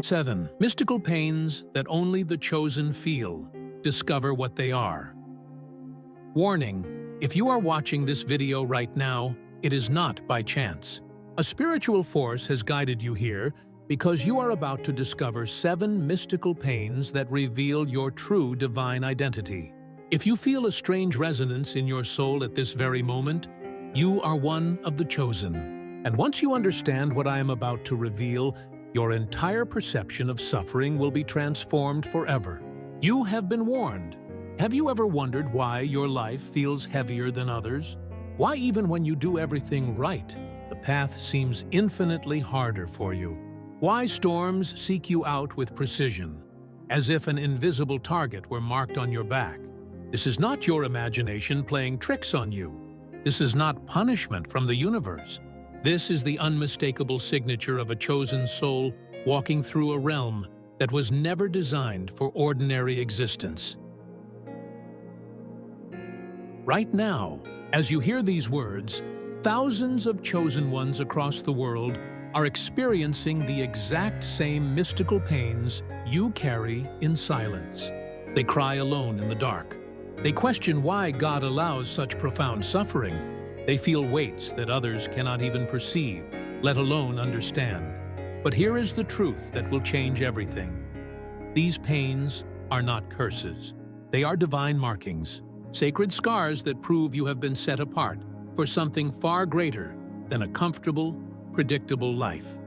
7. Mystical pains that only the chosen feel. Discover what they are. Warning: if you are watching this video right now, it is not by chance. A spiritual force has guided you here because you are about to discover 7 mystical pains that reveal your true divine identity. If you feel a strange resonance in your soul at this very moment, you are one of the chosen. And once you understand what I am about to reveal, your entire perception of suffering will be transformed forever. You have been warned. Have you ever wondered why your life feels heavier than others? Why even when you do everything right, the path seems infinitely harder for you? Why storms seek you out with precision, as if an invisible target were marked on your back? This is not your imagination playing tricks on you. This is not punishment from the universe. This is the unmistakable signature of a chosen soul walking through a realm that was never designed for ordinary existence. Right now, as you hear these words, thousands of chosen ones across the world are experiencing the exact same mystical pains you carry in silence. They cry alone in the dark. They question why God allows such profound suffering. They feel weights that others cannot even perceive, let alone understand. But here is the truth that will change everything. These pains are not curses. They are divine markings, sacred scars that prove you have been set apart for something far greater than a comfortable, predictable life.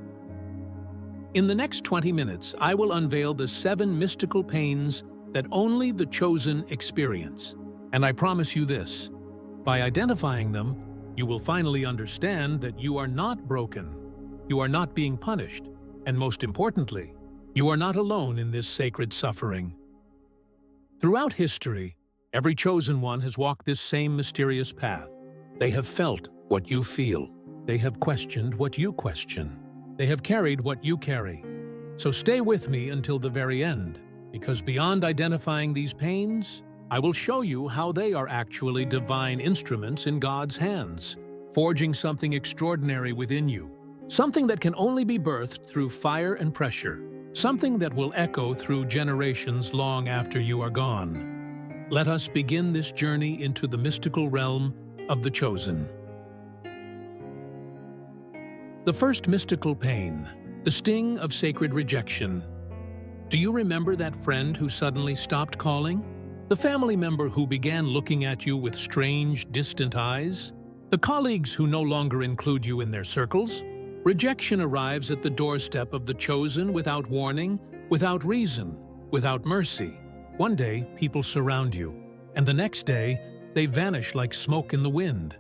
In the next 20 minutes, I will unveil the 7 mystical pains that only the chosen experience. And I promise you this: by identifying them, you will finally understand that you are not broken, you are not being punished, and most importantly, you are not alone in this sacred suffering. Throughout history, every chosen one has walked this same mysterious path. They have felt what you feel. They have questioned what you question. They have carried what you carry. So stay with me until the very end, because beyond identifying these pains, I will show you how they are actually divine instruments in God's hands, forging something extraordinary within you, something that can only be birthed through fire and pressure, something that will echo through generations long after you are gone. Let us begin this journey into the mystical realm of the chosen. The first mystical pain, the sting of sacred rejection. Do you remember that friend who suddenly stopped calling? The family member who began looking at you with strange, distant eyes? The colleagues who no longer include you in their circles? Rejection arrives at the doorstep of the chosen without warning, without reason, without mercy. One day, people surround you, and the next day, they vanish like smoke in the wind.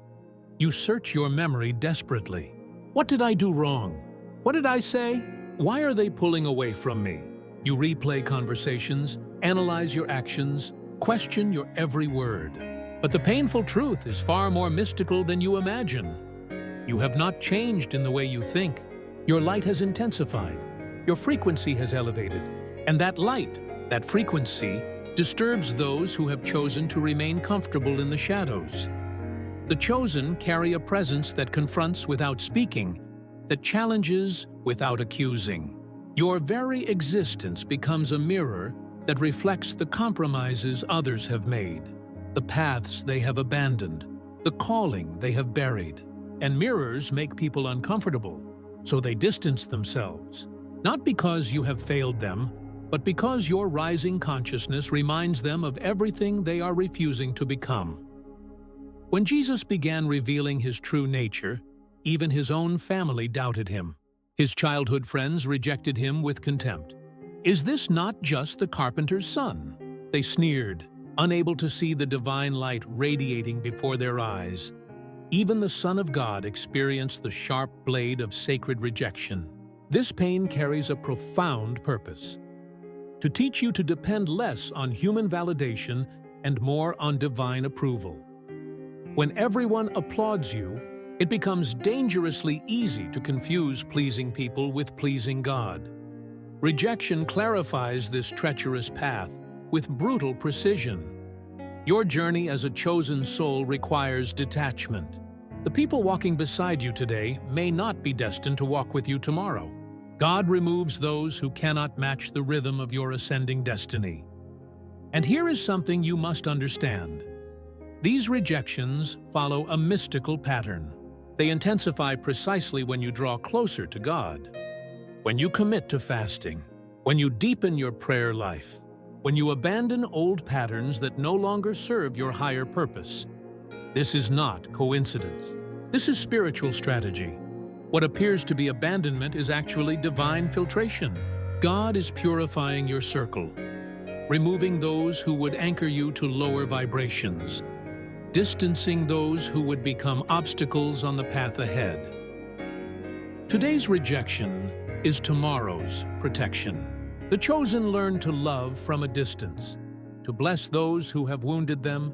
You search your memory desperately. What did I do wrong? What did I say? Why are they pulling away from me? You replay conversations, analyze your actions, question your every word. But the painful truth is far more mystical than you imagine. You have not changed in the way you think. Your light has intensified. Your frequency has elevated. And that light, that frequency, disturbs those who have chosen to remain comfortable in the shadows. The chosen carry a presence that confronts without speaking, that challenges without accusing. Your very existence becomes a mirror that reflects the compromises others have made, the paths they have abandoned, the calling they have buried. And mirrors make people uncomfortable, so they distance themselves. Not because you have failed them, but because your rising consciousness reminds them of everything they are refusing to become. When Jesus began revealing his true nature, even his own family doubted him. His childhood friends rejected him with contempt. "Is this not just the carpenter's son?" They sneered, unable to see the divine light radiating before their eyes. Even the Son of God experienced the sharp blade of sacred rejection. This pain carries a profound purpose: to teach you to depend less on human validation and more on divine approval. When everyone applauds you, it becomes dangerously easy to confuse pleasing people with pleasing God. Rejection clarifies this treacherous path with brutal precision. Your journey as a chosen soul requires detachment. The people walking beside you today may not be destined to walk with you tomorrow. God removes those who cannot match the rhythm of your ascending destiny. And here is something you must understand. These rejections follow a mystical pattern. They intensify precisely when you draw closer to God, when you commit to fasting, when you deepen your prayer life, when you abandon old patterns that no longer serve your higher purpose. This is not coincidence. This is spiritual strategy. What appears to be abandonment is actually divine filtration. God is purifying your circle, removing those who would anchor you to lower vibrations, distancing those who would become obstacles on the path ahead. Today's rejection is tomorrow's protection. The chosen learn to love from a distance, to bless those who have wounded them,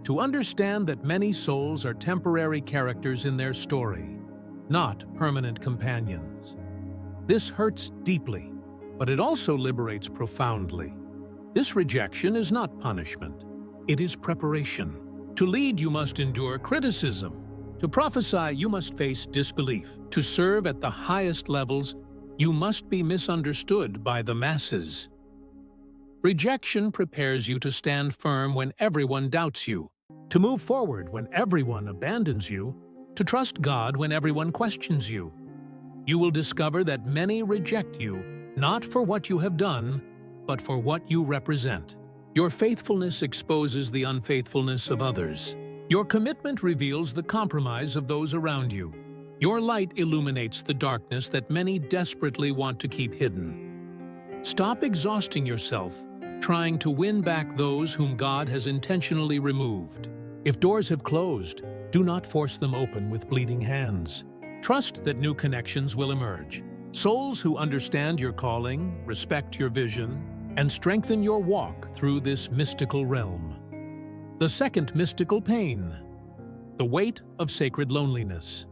to understand that many souls are temporary characters in their story, not permanent companions. This hurts deeply, but it also liberates profoundly. This rejection is not punishment. It is preparation. To lead, you must endure criticism. To prophesy, you must face disbelief. To serve at the highest levels, you must be misunderstood by the masses. Rejection prepares you to stand firm when everyone doubts you, to move forward when everyone abandons you, to trust God when everyone questions you. You will discover that many reject you, not for what you have done, but for what you represent. Your faithfulness exposes the unfaithfulness of others. Your commitment reveals the compromise of those around you. Your light illuminates the darkness that many desperately want to keep hidden. Stop exhausting yourself trying to win back those whom God has intentionally removed. If doors have closed, do not force them open with bleeding hands. Trust that new connections will emerge. Souls who understand your calling, respect your vision, and strengthen your walk through this mystical realm. The second mystical pain, the weight of sacred loneliness.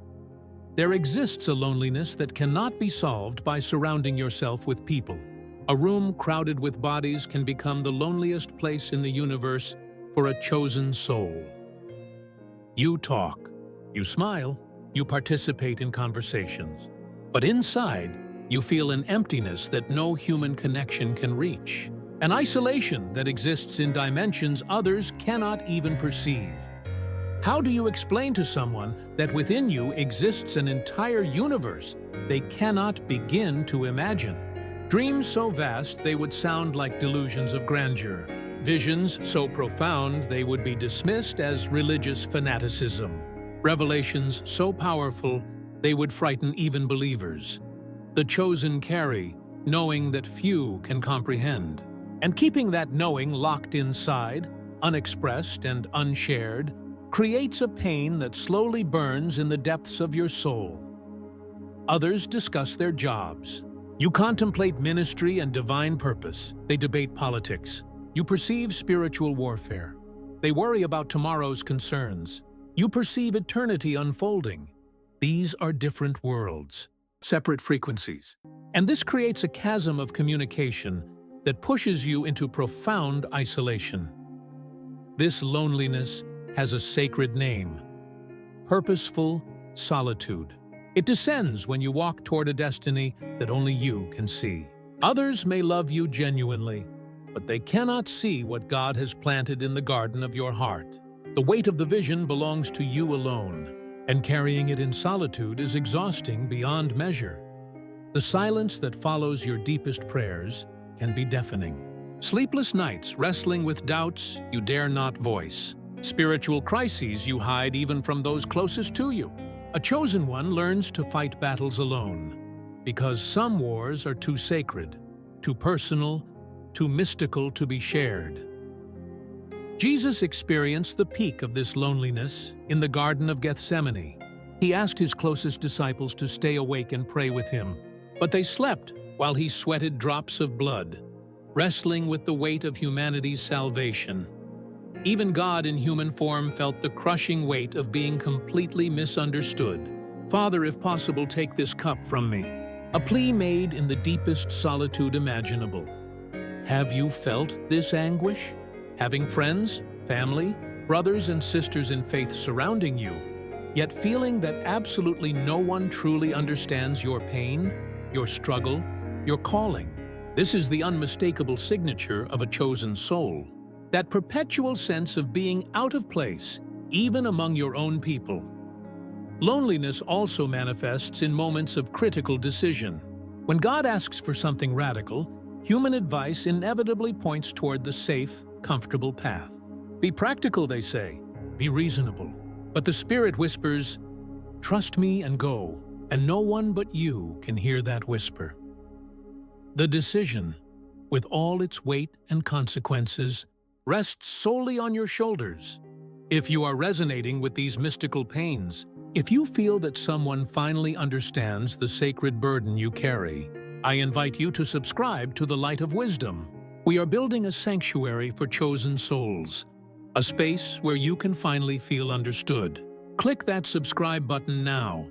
There exists a loneliness that cannot be solved by surrounding yourself with people. A room crowded with bodies can become the loneliest place in the universe for a chosen soul. You talk, you smile, you participate in conversations, but inside, you feel an emptiness that no human connection can reach, an isolation that exists in dimensions others cannot even perceive. How do you explain to someone that within you exists an entire universe they cannot begin to imagine? Dreams so vast they would sound like delusions of grandeur. Visions so profound they would be dismissed as religious fanaticism. Revelations so powerful they would frighten even believers. The chosen carry, knowing that few can comprehend. And keeping that knowing locked inside, unexpressed and unshared, creates a pain that slowly burns in the depths of your soul. Others discuss their jobs. You contemplate ministry and divine purpose. They debate politics. You perceive spiritual warfare. They worry about tomorrow's concerns. You perceive eternity unfolding. These are different worlds, separate frequencies. And this creates a chasm of communication that pushes you into profound isolation. This loneliness has a sacred name: purposeful solitude. It descends when you walk toward a destiny that only you can see. Others may love you genuinely, but they cannot see what God has planted in the garden of your heart. The weight of the vision belongs to you alone, and carrying it in solitude is exhausting beyond measure. The silence that follows your deepest prayers can be deafening. Sleepless nights wrestling with doubts you dare not voice. Spiritual crises you hide even from those closest to you. A chosen one learns to fight battles alone, because some wars are too sacred, too personal, too mystical to be shared. Jesus experienced the peak of this loneliness in the Garden of Gethsemane. He asked his closest disciples to stay awake and pray with him, but they slept while he sweated drops of blood, wrestling with the weight of humanity's salvation. Even God in human form felt the crushing weight of being completely misunderstood. "Father, if possible, take this cup from me." A plea made in the deepest solitude imaginable. Have you felt this anguish? Having friends, family, brothers and sisters in faith surrounding you, yet feeling that absolutely no one truly understands your pain? your struggle, your calling. This is the unmistakable signature of a chosen soul. That perpetual sense of being out of place, even among your own people. Loneliness also manifests in moments of critical decision. When God asks for something radical, human advice inevitably points toward the safe, comfortable path. Be practical, they say. Be reasonable. But the Spirit whispers, "Trust me and go," and no one but you can hear that whisper. The decision, with all its weight and consequences, rests solely on your shoulders. If you are resonating with these mystical pains, if you feel that someone finally understands the sacred burden you carry, I invite you to subscribe to the Light of Wisdom. We are building a sanctuary for chosen souls, a space where you can finally feel understood. Click that subscribe button now,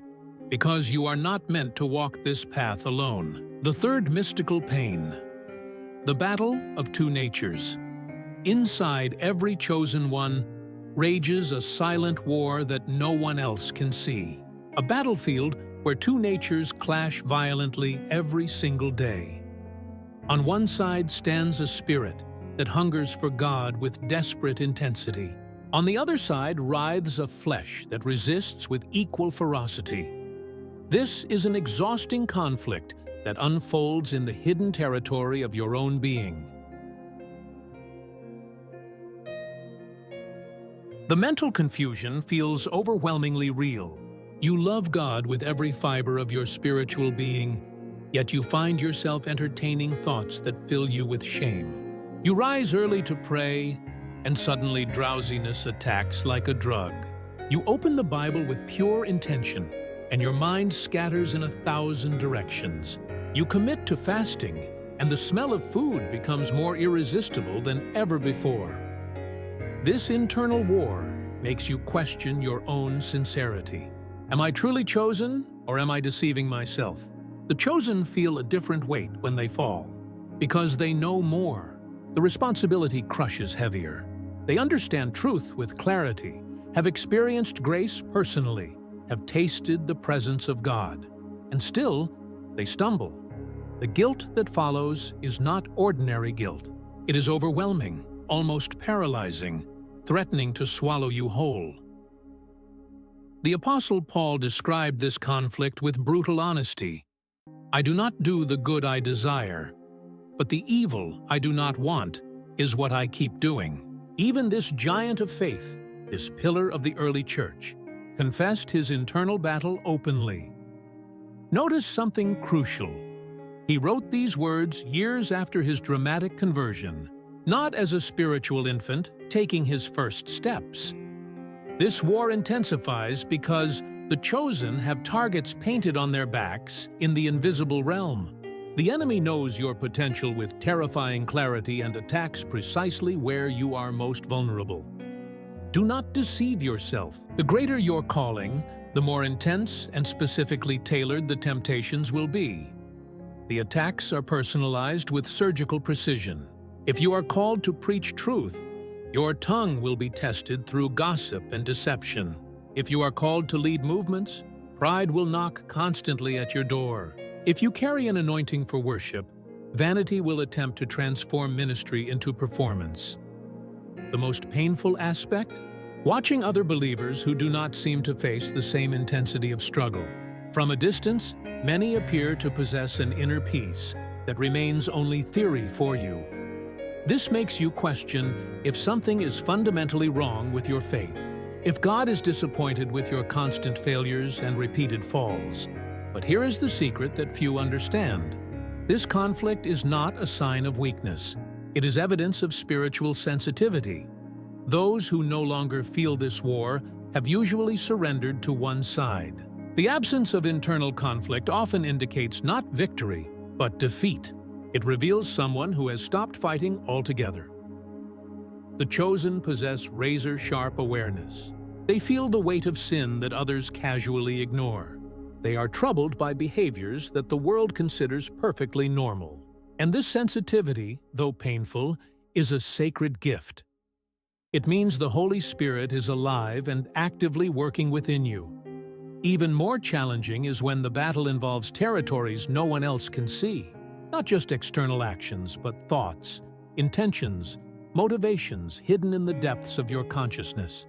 because you are not meant to walk this path alone. The third mystical pain, the battle of two natures. Inside every chosen one rages a silent war that no one else can see. A battlefield where two natures clash violently every single day. On one side stands a spirit that hungers for God with desperate intensity. On the other side writhes a flesh that resists with equal ferocity. This is an exhausting conflict that unfolds in the hidden territory of your own being. The mental confusion feels overwhelmingly real. You love God with every fiber of your spiritual being, yet you find yourself entertaining thoughts that fill you with shame. You rise early to pray, and suddenly drowsiness attacks like a drug. You open the Bible with pure intention, and your mind scatters in 1,000 directions. You commit to fasting, and the smell of food becomes more irresistible than ever before. This internal war makes you question your own sincerity. Am I truly chosen, or am I deceiving myself? The chosen feel a different weight when they fall, because they know more. The responsibility crushes heavier. They understand truth with clarity, have experienced grace personally, have tasted the presence of God, and still they stumble. The guilt that follows is not ordinary guilt. It is overwhelming, almost paralyzing, threatening to swallow you whole. The Apostle Paul described this conflict with brutal honesty. "I do not do the good I desire, but the evil I do not want is what I keep doing." Even this giant of faith, this pillar of the early church, confessed his internal battle openly. Notice something crucial. He wrote these words years after his dramatic conversion, not as a spiritual infant taking his first steps. This war intensifies because the chosen have targets painted on their backs in the invisible realm. The enemy knows your potential with terrifying clarity and attacks precisely where you are most vulnerable. Do not deceive yourself. The greater your calling, the more intense and specifically tailored the temptations will be. The attacks are personalized with surgical precision. If you are called to preach truth, your tongue will be tested through gossip and deception. If you are called to lead movements, pride will knock constantly at your door. If you carry an anointing for worship, vanity will attempt to transform ministry into performance. The most painful aspect? Watching other believers who do not seem to face the same intensity of struggle. From a distance, many appear to possess an inner peace that remains only theory for you. This makes you question if something is fundamentally wrong with your faith, if God is disappointed with your constant failures and repeated falls. But here is the secret that few understand. This conflict is not a sign of weakness. It is evidence of spiritual sensitivity. Those who no longer feel this war have usually surrendered to one side. The absence of internal conflict often indicates not victory, but defeat. It reveals someone who has stopped fighting altogether. The chosen possess razor-sharp awareness. They feel the weight of sin that others casually ignore. They are troubled by behaviors that the world considers perfectly normal. And this sensitivity, though painful, is a sacred gift. It means the Holy Spirit is alive and actively working within you. Even more challenging is when the battle involves territories no one else can see. Not just external actions, but thoughts, intentions, motivations hidden in the depths of your consciousness.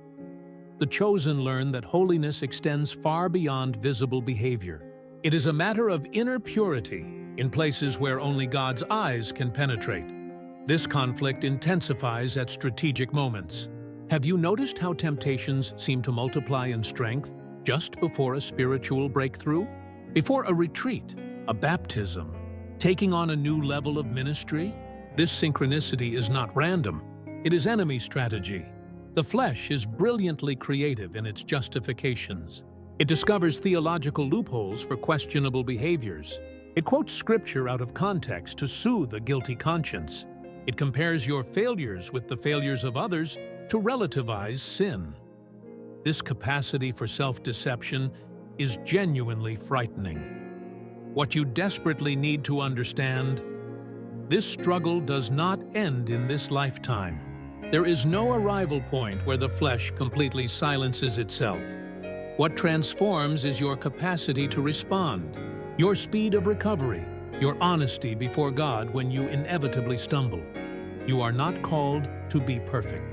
The chosen learn that holiness extends far beyond visible behavior. It is a matter of inner purity in places where only God's eyes can penetrate. This conflict intensifies at strategic moments. Have you noticed how temptations seem to multiply in strength just before a spiritual breakthrough? Before a retreat, a baptism, taking on a new level of ministry? This synchronicity is not random. It is enemy strategy. The flesh is brilliantly creative in its justifications. It discovers theological loopholes for questionable behaviors. It quotes scripture out of context to soothe a guilty conscience. It compares your failures with the failures of others to relativize sin. This capacity for self-deception is genuinely frightening. What you desperately need to understand: this struggle does not end in this lifetime. There is no arrival point where the flesh completely silences itself. What transforms is your capacity to respond, your speed of recovery, your honesty before God when you inevitably stumble. You are not called to be perfect.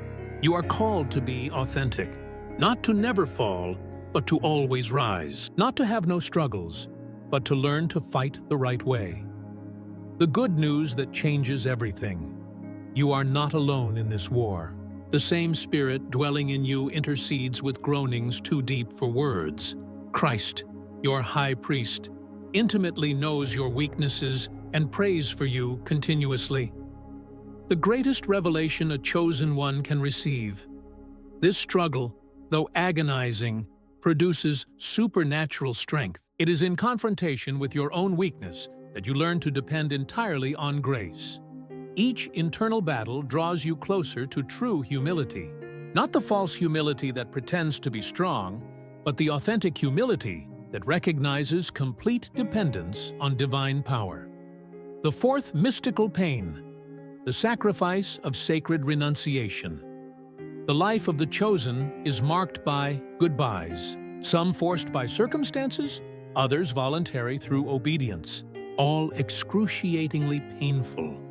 You are called to be authentic, not to never fall, but to always rise, not to have no struggles, but to learn to fight the right way. The good news that changes everything: you are not alone in this war. The same Spirit dwelling in you intercedes with groanings too deep for words. Christ, your high priest, intimately knows your weaknesses and prays for you continuously. The greatest revelation a chosen one can receive. This struggle, though agonizing, produces supernatural strength. It is in confrontation with your own weakness that you learn to depend entirely on grace. Each internal battle draws you closer to true humility. Not the false humility that pretends to be strong, but the authentic humility that recognizes complete dependence on divine power. The fourth mystical pain: the sacrifice of sacred renunciation. The life of the chosen is marked by goodbyes, some forced by circumstances, others voluntary through obedience, all excruciatingly painful.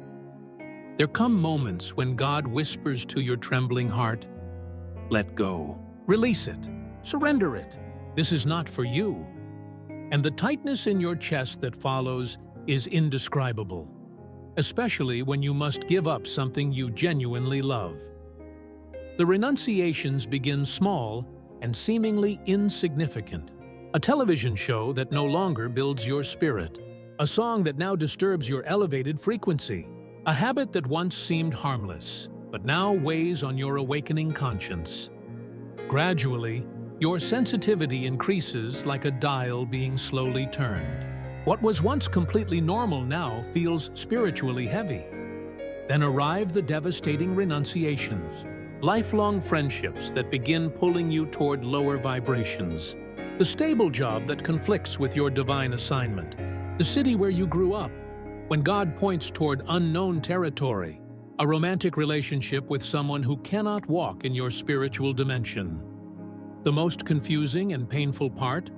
There come moments when God whispers to your trembling heart, "Let go, release it, surrender it. This is not for you." And the tightness in your chest that follows is indescribable, especially when you must give up something you genuinely love. The renunciations begin small and seemingly insignificant. A television show that no longer builds your spirit, a song that now disturbs your elevated frequency, a habit that once seemed harmless, but now weighs on your awakening conscience. Gradually, your sensitivity increases like a dial being slowly turned. What was once completely normal now feels spiritually heavy. Then arrive the devastating renunciations, lifelong friendships that begin pulling you toward lower vibrations, the stable job that conflicts with your divine assignment, the city where you grew up, when God points toward unknown territory, a romantic relationship with someone who cannot walk in your spiritual dimension. The most confusing and painful part?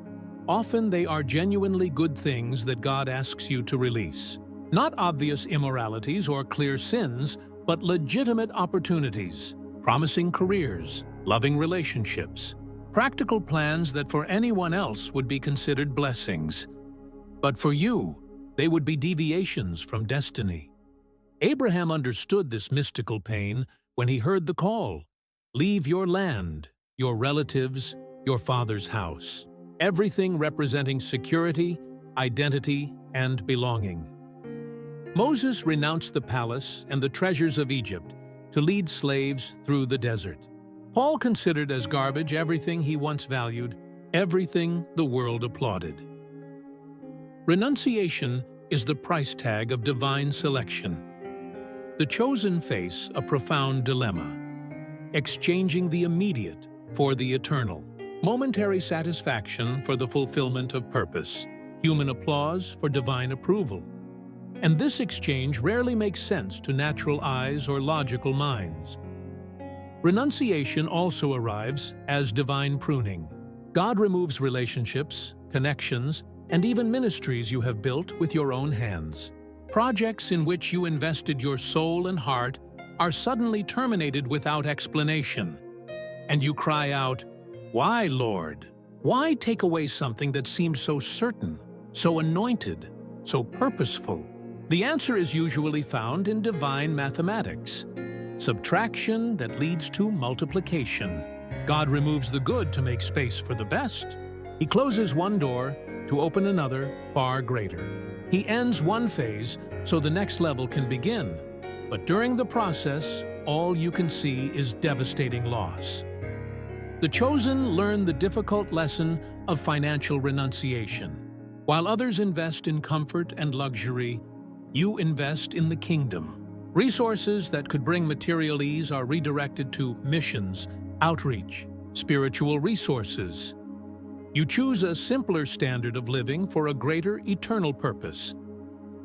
Often they are genuinely good things that God asks you to release. Not obvious immoralities or clear sins, but legitimate opportunities, promising careers, loving relationships, practical plans that for anyone else would be considered blessings. But for you, they would be deviations from destiny. Abraham understood this mystical pain when he heard the call: "Leave your land, your relatives, your father's house," everything representing security, identity, and belonging. Moses renounced the palace and the treasures of Egypt to lead slaves through the desert. Paul considered as garbage everything he once valued, everything the world applauded. Renunciation is the price tag of divine selection. The chosen face a profound dilemma, exchanging the immediate for the eternal, momentary satisfaction for the fulfillment of purpose, human applause for divine approval. And this exchange rarely makes sense to natural eyes or logical minds. Renunciation also arrives as divine pruning. God removes relationships, connections, and even ministries you have built with your own hands. Projects in which you invested your soul and heart are suddenly terminated without explanation. And you cry out, "Why, Lord? Why take away something that seemed so certain, so anointed, so purposeful?" The answer is usually found in divine mathematics. Subtraction that leads to multiplication. God removes the good to make space for the best. He closes one door to open another far greater. He ends one phase so the next level can begin. But during the process, all you can see is devastating loss. The chosen learn the difficult lesson of financial renunciation. While others invest in comfort and luxury, you invest in the kingdom. Resources that could bring material ease are redirected to missions, outreach, spiritual resources. You choose a simpler standard of living for a greater eternal purpose.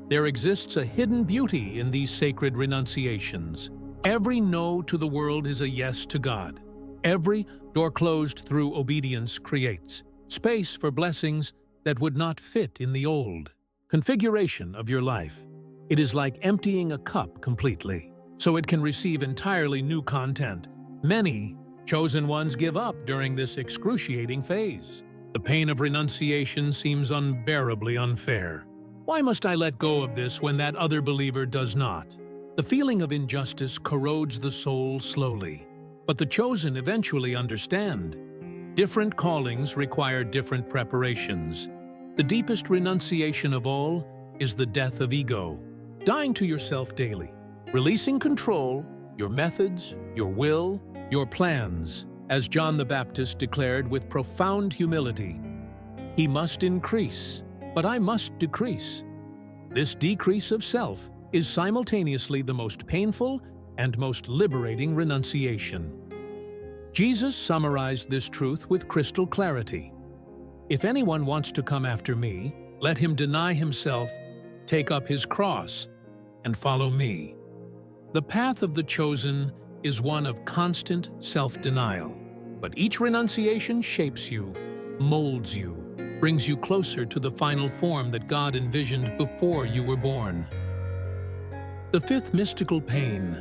There exists a hidden beauty in these sacred renunciations. Every no to the world is a yes to God. Every door closed through obedience creates space for blessings that would not fit in the old configuration of your life. It is like emptying a cup completely, so it can receive entirely new content. Many chosen ones give up during this excruciating phase. The pain of renunciation seems unbearably unfair. Why must I let go of this when that other believer does not? The feeling of injustice corrodes the soul slowly, but the chosen eventually understand. Different callings require different preparations. The deepest renunciation of all is the death of ego, dying to yourself daily, releasing control, your methods, your will, your plans. As John the Baptist declared with profound humility, "He must increase, but I must decrease." This decrease of self is simultaneously the most painful and most liberating renunciation. Jesus summarized this truth with crystal clarity. "If anyone wants to come after me, let him deny himself, take up his cross, and follow me." The path of the chosen is one of constant self-denial, but each renunciation shapes you, molds you, brings you closer to the final form that God envisioned before you were born. The fifth mystical pain,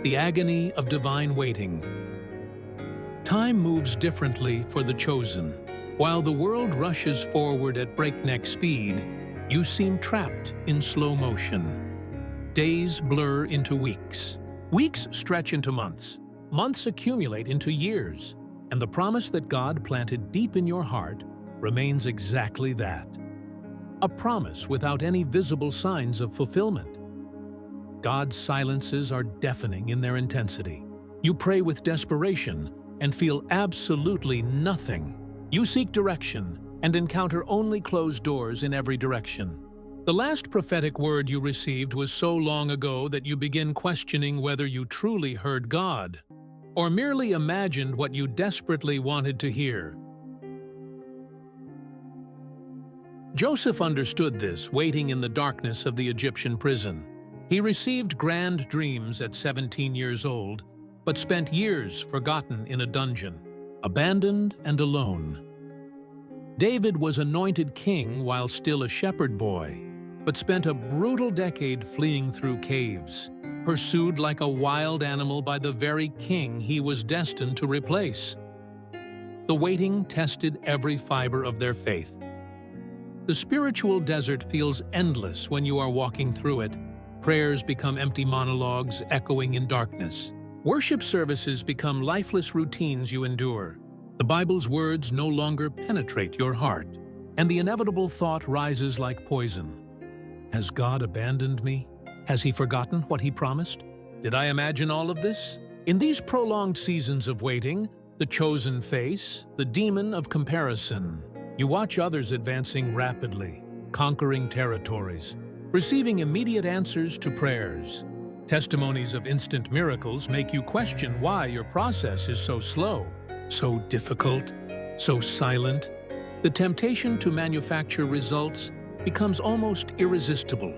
the agony of divine waiting. Time moves differently for the chosen. While the world rushes forward at breakneck speed, you seem trapped in slow motion. Days blur into weeks. Weeks stretch into months. Months accumulate into years. And the promise that God planted deep in your heart remains exactly that. A promise without any visible signs of fulfillment. God's silences are deafening in their intensity. You pray with desperation and feel absolutely nothing. You seek direction and encounter only closed doors in every direction. The last prophetic word you received was so long ago that you begin questioning whether you truly heard God, or merely imagined what you desperately wanted to hear. Joseph understood this, waiting in the darkness of the Egyptian prison. He received grand dreams at 17 years old, but spent years forgotten in a dungeon, abandoned and alone. David was anointed king while still a shepherd boy, but spent a brutal decade fleeing through caves, pursued like a wild animal by the very king he was destined to replace. The waiting tested every fiber of their faith. The spiritual desert feels endless when you are walking through it. Prayers become empty monologues echoing in darkness. Worship services become lifeless routines you endure. The Bible's words no longer penetrate your heart, and the inevitable thought rises like poison. Has God abandoned me? Has He forgotten what He promised? Did I imagine all of this? In these prolonged seasons of waiting, the chosen face, the demon of comparison. You watch others advancing rapidly, conquering territories, receiving immediate answers to prayers. Testimonies of instant miracles make you question why your process is so slow, so difficult, so silent. The temptation to manufacture results becomes almost irresistible.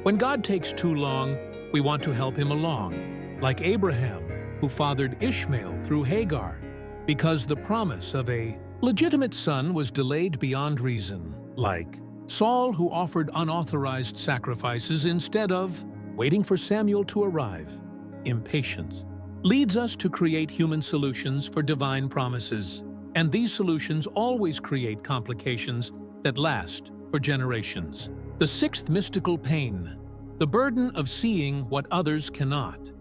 When God takes too long, we want to help Him along, like Abraham, who fathered Ishmael through Hagar, because the promise of a Legitimate son was delayed beyond reason, like Saul, who offered unauthorized sacrifices instead of waiting for Samuel to arrive. Impatience leads us to create human solutions for divine promises, and these solutions always create complications that last for generations. The sixth mystical pain, the burden of seeing what others cannot.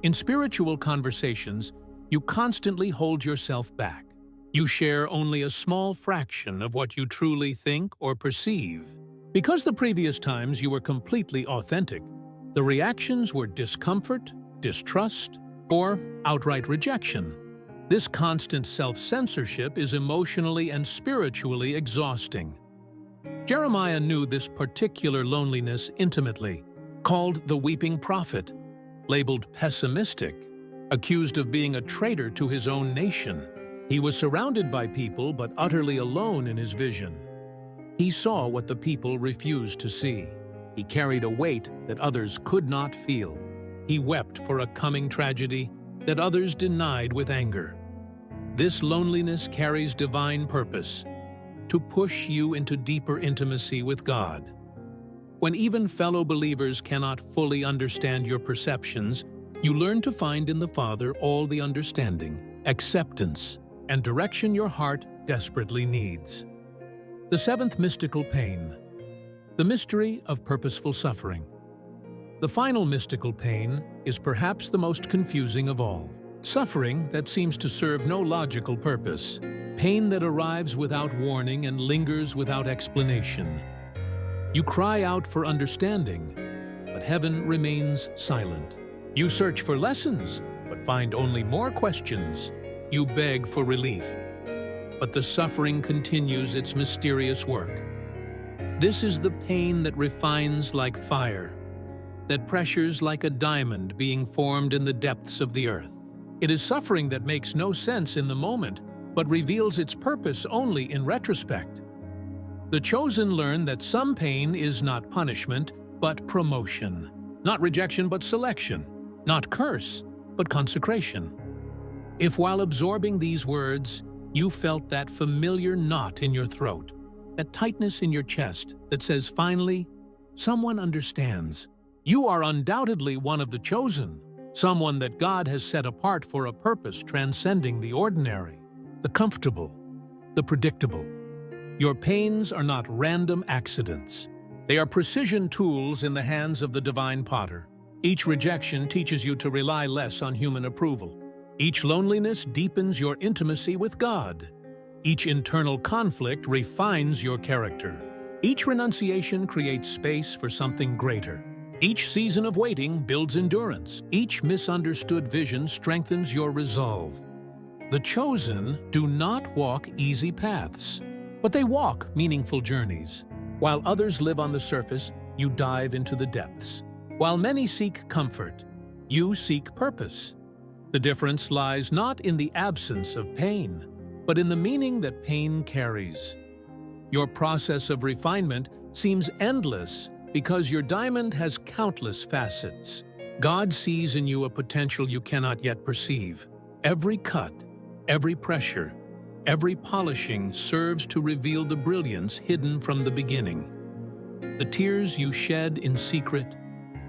In spiritual conversations, you constantly hold yourself back. You share only a small fraction of what you truly think or perceive. Because the previous times you were completely authentic, the reactions were discomfort, distrust, or outright rejection. This constant self-censorship is emotionally and spiritually exhausting. Jeremiah knew this particular loneliness intimately, called the weeping prophet, labeled pessimistic, accused of being a traitor to his own nation. He was surrounded by people but utterly alone in his vision. He saw what the people refused to see. He carried a weight that others could not feel. He wept for a coming tragedy that others denied with anger. This loneliness carries divine purpose, to push you into deeper intimacy with God. When even fellow believers cannot fully understand your perceptions, you learn to find in the Father all the understanding, acceptance, and direction your heart desperately needs. The seventh mystical pain, the mystery of purposeful suffering. The final mystical pain is perhaps the most confusing of all. Suffering that seems to serve no logical purpose. Pain that arrives without warning and lingers without explanation. You cry out for understanding, but heaven remains silent. You search for lessons, but find only more questions. You beg for relief, but the suffering continues its mysterious work. This is the pain that refines like fire, that pressures like a diamond being formed in the depths of the earth. It is suffering that makes no sense in the moment, but reveals its purpose only in retrospect. The chosen learn that some pain is not punishment, but promotion. Not rejection, but selection. Not curse, but consecration. If while absorbing these words, you felt that familiar knot in your throat, that tightness in your chest that says, finally, someone understands. You are undoubtedly one of the chosen, someone that God has set apart for a purpose transcending the ordinary, the comfortable, the predictable. Your pains are not random accidents. They are precision tools in the hands of the divine potter. Each rejection teaches you to rely less on human approval. Each loneliness deepens your intimacy with God. Each internal conflict refines your character. Each renunciation creates space for something greater. Each season of waiting builds endurance. Each misunderstood vision strengthens your resolve. The chosen do not walk easy paths, but they walk meaningful journeys. While others live on the surface, you dive into the depths. While many seek comfort, you seek purpose. The difference lies not in the absence of pain, but in the meaning that pain carries. Your process of refinement seems endless because your diamond has countless facets. God sees in you a potential you cannot yet perceive. Every cut, every pressure, every polishing serves to reveal the brilliance hidden from the beginning. The tears you shed in secret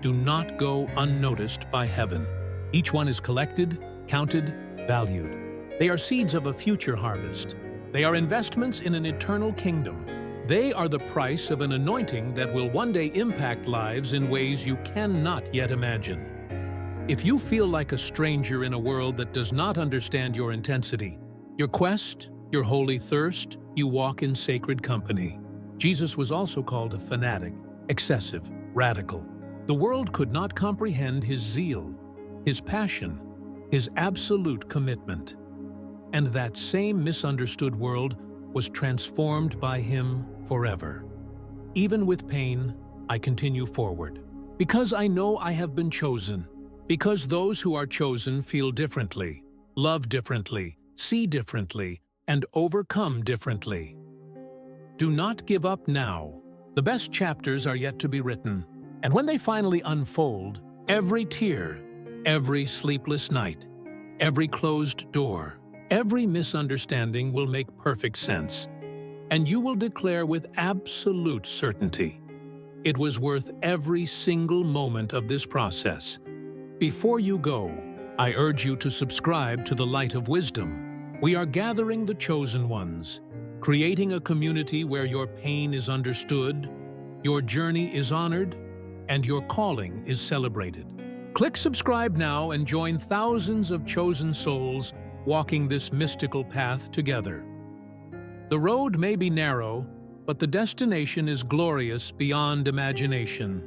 do not go unnoticed by heaven. Each one is collected, counted, valued. They are seeds of a future harvest. They are investments in an eternal kingdom. They are the price of an anointing that will one day impact lives in ways you cannot yet imagine. If you feel like a stranger in a world that does not understand your intensity, your quest, your holy thirst, you walk in sacred company. Jesus was also called a fanatic, excessive, radical. The world could not comprehend his zeal, his passion, his absolute commitment. And that same misunderstood world was transformed by him forever. Even with pain, I continue forward. Because I know I have been chosen. Because those who are chosen feel differently, love differently, see differently, and overcome differently. Do not give up now. The best chapters are yet to be written. And when they finally unfold, every tear, every sleepless night, every closed door, Every misunderstanding will make perfect sense, and you will declare with absolute certainty, it was worth every single moment of this process. Before you go, I urge you to subscribe to the Light of Wisdom. We are gathering the chosen ones, creating a community where your pain is understood, your journey is honored, and your calling is celebrated. Click subscribe now and join thousands of chosen souls walking this mystical path together. The road may be narrow, but the destination is glorious beyond imagination.